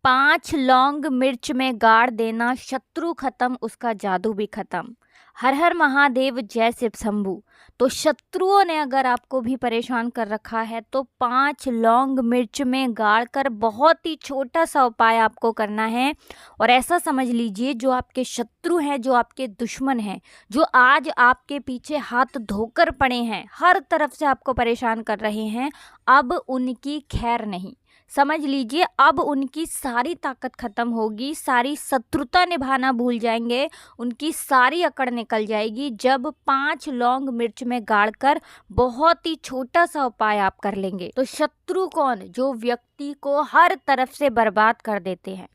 5 लौंग मिर्च में गाड़ देना, शत्रु खत्म उसका जादू भी खत्म। हर हर महादेव जय शिव शंभू। तो शत्रुओं ने अगर आपको भी परेशान कर रखा है तो 5 लौंग मिर्च में गाड़ कर बहुत ही छोटा सा उपाय आपको करना है। और ऐसा समझ लीजिए, जो आपके शत्रु हैं, जो आपके दुश्मन हैं, जो आज आपके पीछे हाथ धोकर पड़े हैं, हर तरफ से आपको परेशान कर रहे हैं, अब उनकी खैर नहीं। समझ लीजिए, अब उनकी सारी ताकत खत्म होगी, सारी शत्रुता निभाना भूल जाएंगे, उनकी सारी अकड़ निकल जाएगी जब 5 लौंग मिर्च में गाड़कर बहुत ही छोटा सा उपाय आप कर लेंगे। तो शत्रु कौन? जो व्यक्ति को हर तरफ से बर्बाद कर देते हैं।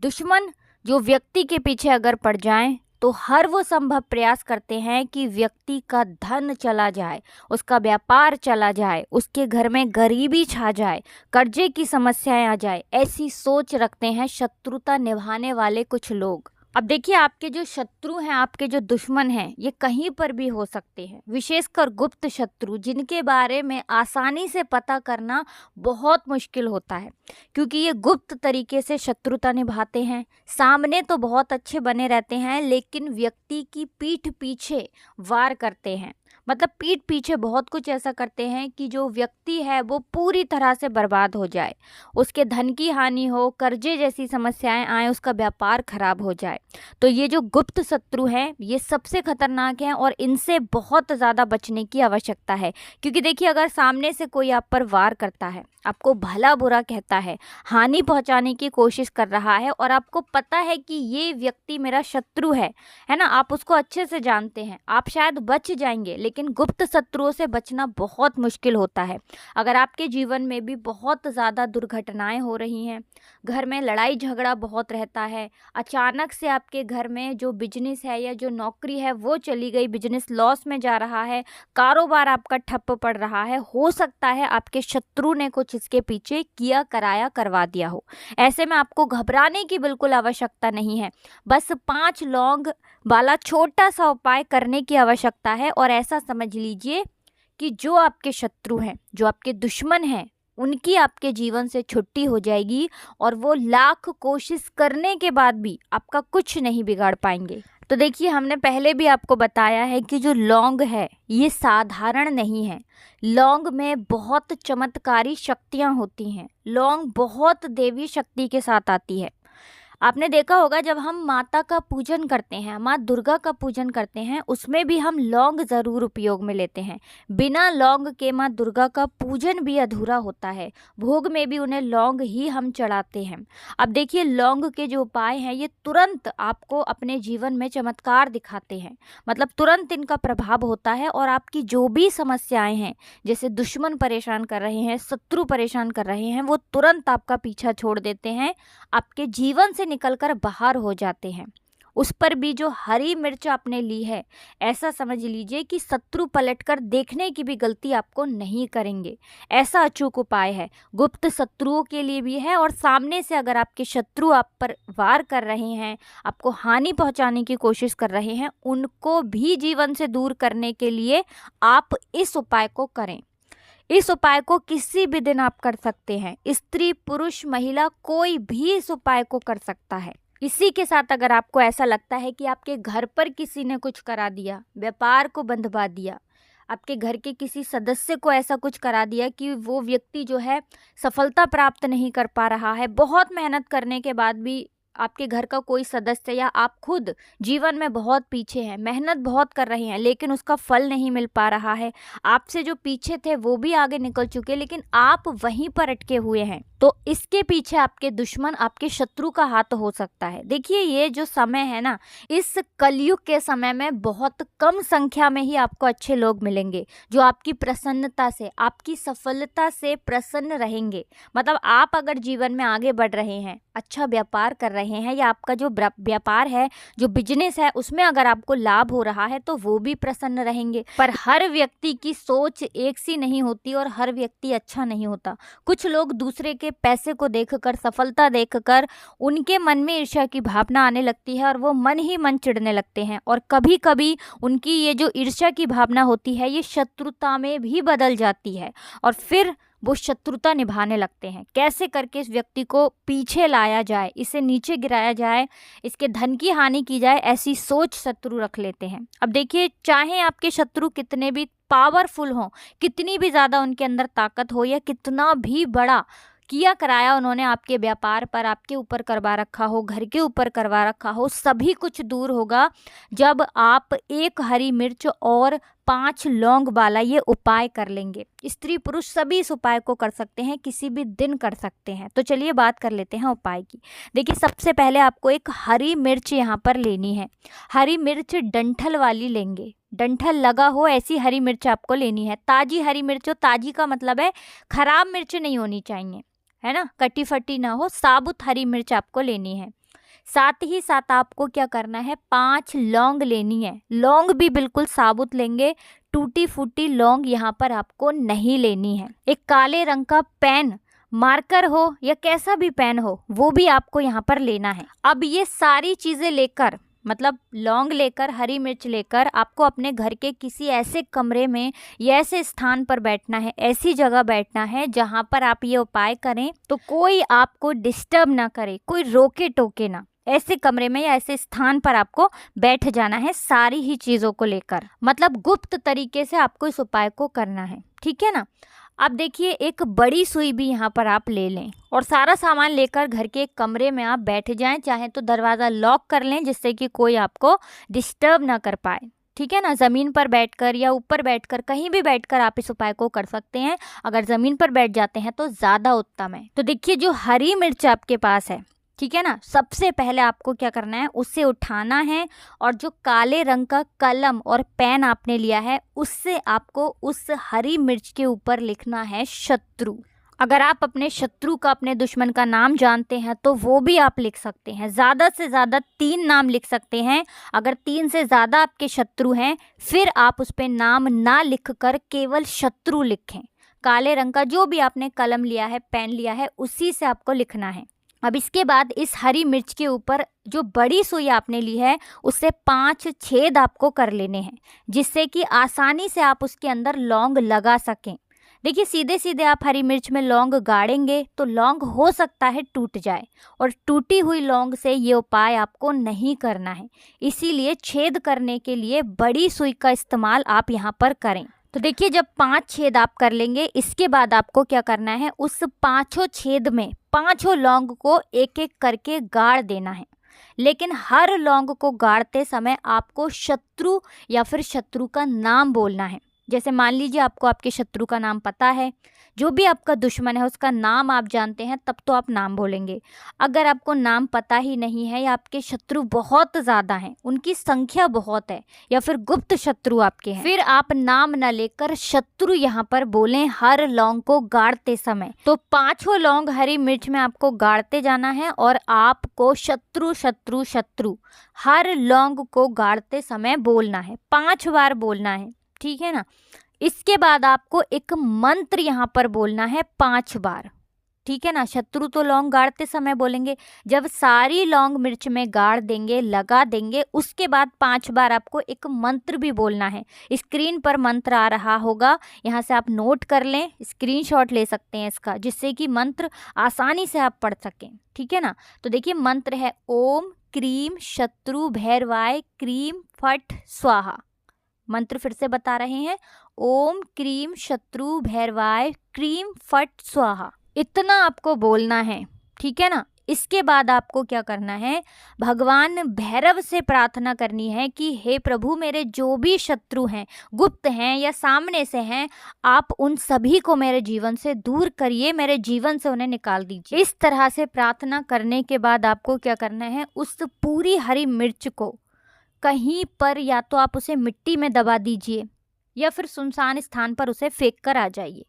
दुश्मन जो व्यक्ति के पीछे अगर पड़ जाएं तो हर वो संभव प्रयास करते हैं कि व्यक्ति का धन चला जाए, उसका व्यापार चला जाए, उसके घर में गरीबी छा जाए, कर्जे की समस्याएं आ जाए। ऐसी सोच रखते हैं शत्रुता निभाने वाले कुछ लोग। अब देखिए, आपके जो शत्रु हैं, आपके जो दुश्मन हैं, ये कहीं पर भी हो सकते हैं, विशेषकर गुप्त शत्रु, जिनके बारे में आसानी से पता करना बहुत मुश्किल होता है, क्योंकि ये गुप्त तरीके से शत्रुता निभाते हैं। सामने तो बहुत अच्छे बने रहते हैं, लेकिन व्यक्ति की पीठ पीछे वार करते हैं। मतलब पीठ पीछे बहुत कुछ ऐसा करते हैं कि जो व्यक्ति है वो पूरी तरह से बर्बाद हो जाए, उसके धन की हानि हो, कर्जे जैसी समस्याएं आए, उसका व्यापार खराब हो जाए। तो ये जो गुप्त शत्रु हैं, ये सबसे खतरनाक हैं और इनसे बहुत ज़्यादा बचने की आवश्यकता है। क्योंकि देखिए, अगर सामने से कोई आप पर वार करता है, आपको भला बुरा कहता है, हानि पहुंचाने की कोशिश कर रहा है, और आपको पता है कि ये व्यक्ति मेरा शत्रु है ना, आप उसको अच्छे से जानते हैं, आप शायद बच जाएंगे, लेकिन गुप्त शत्रुओं से बचना बहुत मुश्किल होता है। अगर आपके जीवन में भी बहुत ज़्यादा दुर्घटनाएं हो रही हैं, घर में लड़ाई झगड़ा बहुत रहता है, अचानक से आपके घर में जो बिजनेस है या जो नौकरी है वो चली गई, बिजनेस लॉस में जा रहा है, कारोबार आपका ठप्प पड़ रहा है, हो सकता है आपके शत्रु ने कुछ इसके पीछे किया कराया करवा दिया हो। ऐसे में आपको घबराने की बिल्कुल आवश्यकता नहीं है, बस 5 लौंग वाला छोटा सा उपाय करने की आवश्यकता है। और ऐसा समझ लीजिए कि जो आपके शत्रु हैं, जो आपके दुश्मन हैं, उनकी आपके जीवन से छुट्टी हो जाएगी और वो लाख कोशिश करने के बाद भी आपका कुछ नहीं बिगाड़ पाएंगे। तो देखिए, हमने पहले भी आपको बताया है कि जो लौंग है ये साधारण नहीं है। लौंग में बहुत चमत्कारी शक्तियाँ होती हैं। लौंग बहुत देवी शक्ति के साथ आती है। आपने देखा होगा, जब हम माता का पूजन करते हैं, माँ दुर्गा का पूजन करते हैं, उसमें भी हम लौंग ज़रूर उपयोग में लेते हैं। बिना लौंग के माँ दुर्गा का पूजन भी अधूरा होता है। भोग में भी उन्हें लौंग ही हम चढ़ाते हैं। अब देखिए, लौंग के जो उपाय हैं ये तुरंत आपको अपने जीवन में चमत्कार दिखाते हैं। मतलब तुरंत इनका प्रभाव होता है और आपकी जो भी समस्याएं हैं, जैसे दुश्मन परेशान कर रहे हैं, शत्रु परेशान कर रहे हैं, वो तुरंत आपका पीछा छोड़ देते हैं, आपके जीवन से निकलकर बाहर हो जाते हैं। उस पर भी जो हरी मिर्च आपने ली है, ऐसा समझ लीजिए कि शत्रु पलटकर देखने की भी गलती आपको नहीं करेंगे। ऐसा अचूक उपाय है, गुप्त शत्रुओं के लिए भी है, और सामने से अगर आपके शत्रु आप पर वार कर रहे हैं, आपको हानि पहुंचाने की कोशिश कर रहे हैं, उनको भी जीवन से दूर करने के लिए आप इस उपाय को करें। इस उपाय को किसी भी दिन आप कर सकते हैं। स्त्री पुरुष महिला कोई भी इस उपाय को कर सकता है। इसी के साथ अगर आपको ऐसा लगता है कि आपके घर पर किसी ने कुछ करा दिया, व्यापार को बंधवा दिया, आपके घर के किसी सदस्य को ऐसा कुछ करा दिया कि वो व्यक्ति जो है सफलता प्राप्त नहीं कर पा रहा है, बहुत मेहनत करने के बाद भी आपके घर का कोई सदस्य या आप खुद जीवन में बहुत पीछे हैं, मेहनत बहुत कर रहे हैं, लेकिन उसका फल नहीं मिल पा रहा है, आपसे जो पीछे थे वो भी आगे निकल चुके, लेकिन आप वहीं पर अटके हुए हैं, तो इसके पीछे आपके दुश्मन, आपके शत्रु का हाथ हो सकता है। देखिए, ये जो समय है ना, इस कलयुग के समय में बहुत कम संख्या में ही आपको अच्छे लोग मिलेंगे जो आपकी प्रसन्नता से, आपकी सफलता से प्रसन्न रहेंगे। मतलब आप अगर जीवन में आगे बढ़ रहे हैं, अच्छा व्यापार कर रहे हैं, या आपका जो व्यापार है, जो बिजनेस है, उसमें अगर आपको लाभ हो रहा है, तो वो भी प्रसन्न रहेंगे। पर हर व्यक्ति की सोच एक सी नहीं होती और हर व्यक्ति अच्छा नहीं होता। कुछ लोग दूसरे के पैसे को देखकर, सफलता देखकर उनके मन में ईर्ष्या की भावना आने लगती है और वो मन ही मन चिढ़ने लगते हैं, और कभी कभी उनकी ये जो ईर्ष्या की भावना होती है ये शत्रुता में भी बदल जाती है, और फिर वो शत्रुता निभाने लगते हैं। कैसे करके इस व्यक्ति को पीछे लाया जाए, इसे नीचे गिराया जाए, इसके धन की हानि की जाए, ऐसी सोच शत्रु रख लेते हैं। अब देखिए, चाहे आपके शत्रु कितने भी पावरफुल हों, कितनी भी ज़्यादा उनके अंदर ताकत हो, या कितना भी बड़ा किया कराया उन्होंने आपके व्यापार पर, आपके ऊपर करवा रखा हो, घर के ऊपर करवा रखा हो, सभी कुछ दूर होगा जब आप 1 हरी मिर्च और 5 लौंग वाला ये उपाय कर लेंगे। स्त्री पुरुष सभी इस उपाय को कर सकते हैं, किसी भी दिन कर सकते हैं। तो चलिए बात कर लेते हैं उपाय की। देखिए, सबसे पहले आपको एक हरी मिर्च यहाँ पर लेनी है। हरी मिर्च डंठल वाली लेंगे, डंठल लगा हो ऐसी हरी मिर्च आपको लेनी है। ताजी हरी मिर्च हो, ताजी का मतलब है खराब मिर्च नहीं होनी चाहिए, है ना, कटी फटी ना हो, साबुत हरी मिर्च आपको लेनी है। साथ ही साथ आपको क्या करना है, 5 लौंग लेनी है। लौंग भी बिल्कुल साबुत लेंगे, टूटी फूटी लौंग यहाँ पर आपको नहीं लेनी है। एक काले रंग का पेन, मार्कर हो या कैसा भी पेन हो, वो भी आपको यहाँ पर लेना है। अब ये सारी चीज़ें लेकर, मतलब लौंग लेकर, हरी मिर्च लेकर, आपको अपने घर के किसी ऐसे कमरे में या ऐसे स्थान पर बैठना है, ऐसी जगह बैठना है जहाँ पर आप ये उपाय करें तो कोई आपको डिस्टर्ब ना करे, कोई रोके टोके ना। ऐसे कमरे में या ऐसे स्थान पर आपको बैठ जाना है सारी ही चीज़ों को लेकर, मतलब गुप्त तरीके से आपको इस उपाय को करना है, ठीक है ना। अब देखिए, एक बड़ी सुई भी यहाँ पर आप ले लें और सारा सामान लेकर घर के एक कमरे में आप बैठ जाएं। चाहे तो दरवाज़ा लॉक कर लें जिससे कि कोई आपको डिस्टर्ब ना कर पाए, ठीक है ना। ज़मीन पर बैठकर या ऊपर बैठकर, कहीं भी बैठकर आप इस उपाय को कर सकते हैं। अगर ज़मीन पर बैठ जाते हैं तो ज़्यादा उत्तम है। तो देखिए, जो हरी मिर्च आपके पास है, ठीक है ना, सबसे पहले आपको क्या करना है, उसे उठाना है और जो काले रंग का कलम और पेन आपने लिया है, उससे आपको उस हरी मिर्च के ऊपर लिखना है शत्रु। अगर आप अपने शत्रु का, अपने दुश्मन का नाम जानते हैं तो वो भी आप लिख सकते हैं। ज़्यादा से ज़्यादा 3 नाम लिख सकते हैं। अगर 3 से ज़्यादा आपके शत्रु हैं, फिर आप उस पर नाम ना लिख कर केवल शत्रु लिखें। काले रंग का जो भी आपने कलम लिया है, पेन लिया है, उसी से आपको लिखना है। अब इसके बाद इस हरी मिर्च के ऊपर जो बड़ी सुई आपने ली है, उससे 5 छेद आपको कर लेने हैं, जिससे कि आसानी से आप उसके अंदर लौंग लगा सकें। देखिए, सीधे सीधे आप हरी मिर्च में लौंग गाड़ेंगे तो लौंग हो सकता है टूट जाए, और टूटी हुई लौंग से ये उपाय आपको नहीं करना है। इसीलिए छेद करने के लिए बड़ी सुई का इस्तेमाल आप यहाँ पर करें। तो देखिए, जब 5 छेद आप कर लेंगे, इसके बाद आपको क्या करना है, उस 5 छेद में 5 लौंग को एक एक करके गाड़ देना है। लेकिन हर लौंग को गाड़ते समय आपको शत्रु या फिर शत्रु का नाम बोलना है। जैसे मान लीजिए आपको आपके शत्रु का नाम पता है, जो भी आपका दुश्मन है उसका नाम आप जानते हैं, तब तो आप नाम बोलेंगे। अगर आपको नाम पता ही नहीं है या आपके शत्रु बहुत ज़्यादा हैं, उनकी संख्या बहुत है, या फिर गुप्त शत्रु आपके हैं, फिर आप नाम न लेकर शत्रु यहाँ पर बोलें हर लौंग को गाड़ते समय। तो 5 लौंग हरी मिर्च में आपको गाड़ते जाना है और आपको शत्रु शत्रु शत्रु हर लौंग को गाड़ते समय बोलना है, 5 बार बोलना है, ठीक है ना। इसके बाद आपको एक मंत्र यहाँ पर बोलना है 5 बार, ठीक है ना। शत्रु तो लौंग गाड़ते समय बोलेंगे, जब सारी लौंग मिर्च में गाड़ देंगे, लगा देंगे, उसके बाद 5 बार आपको एक मंत्र भी बोलना है। स्क्रीन पर मंत्र आ रहा होगा, यहाँ से आप नोट कर लें, स्क्रीनशॉट ले सकते हैं इसका, जिससे कि मंत्र आसानी से आप पढ़ सकें, ठीक है ना। तो देखिए, मंत्र है ओम क्रीम शत्रु भैरवाय क्रीम फट स्वाहा। मंत्र फिर से बता रहे हैं, ओम क्रीम शत्रु भैरवाय क्रीम फट स्वाहा। इतना आपको बोलना है, ठीक है ना। इसके बाद आपको क्या करना है, भगवान भैरव से प्रार्थना करनी है कि हे प्रभु, मेरे जो भी शत्रु हैं, गुप्त हैं या सामने से हैं, आप उन सभी को मेरे जीवन से दूर करिए, मेरे जीवन से उन्हें निकाल दीजिए। इस तरह से प्रार्थना करने के बाद आपको क्या करना है, उस पूरी हरी मिर्च को कहीं पर या तो आप उसे मिट्टी में दबा दीजिए या फिर सुनसान स्थान पर उसे फेंक कर आ जाइए,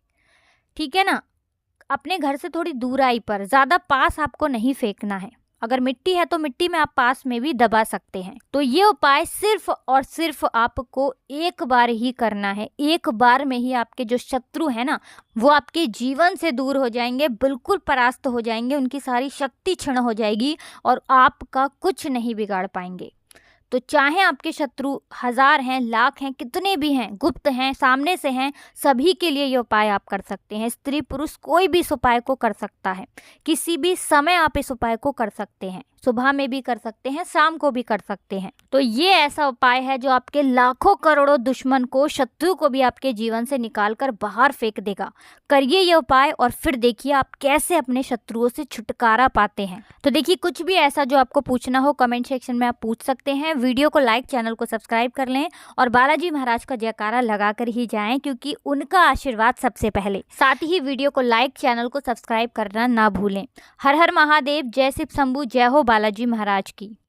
ठीक है ना। अपने घर से थोड़ी दूराई पर, ज़्यादा पास आपको नहीं फेंकना है। अगर मिट्टी है तो मिट्टी में आप पास में भी दबा सकते हैं। तो ये उपाय सिर्फ और सिर्फ आपको एक बार ही करना है। एक बार में ही आपके जो शत्रु है ना, वो आपके जीवन से दूर हो जाएंगे, बिल्कुल परास्त हो जाएंगे, उनकी सारी शक्ति क्षीण हो जाएगी और आपका कुछ नहीं बिगाड़ पाएंगे। तो चाहे आपके शत्रु 1000 हैं, लाख हैं, कितने भी हैं, गुप्त हैं, सामने से हैं, सभी के लिए ये उपाय आप कर सकते हैं। स्त्री पुरुष कोई भी इस उपाय को कर सकता है। किसी भी समय आप इस उपाय को कर सकते हैं। सुबह में भी कर सकते हैं, शाम को भी कर सकते हैं। तो ये ऐसा उपाय है जो आपके लाखों करोड़ों दुश्मन को, शत्रु को भी आपके जीवन से निकाल कर बाहर फेंक देगा। करिए ये उपाय और फिर देखिए आप कैसे अपने शत्रुओं से छुटकारा पाते हैं। तो देखिए, कुछ भी ऐसा जो आपको पूछना हो कमेंट सेक्शन में आप पूछ सकते हैं। वीडियो को लाइक, चैनल को सब्सक्राइब कर लें और बालाजी महाराज का जयकारा लगा कर ही जाएं, क्योंकि उनका आशीर्वाद सबसे पहले। साथ ही वीडियो को लाइक, चैनल को सब्सक्राइब करना ना भूलें। हर हर महादेव, जय शिव शंभू, जय हो बालाजी महाराज की।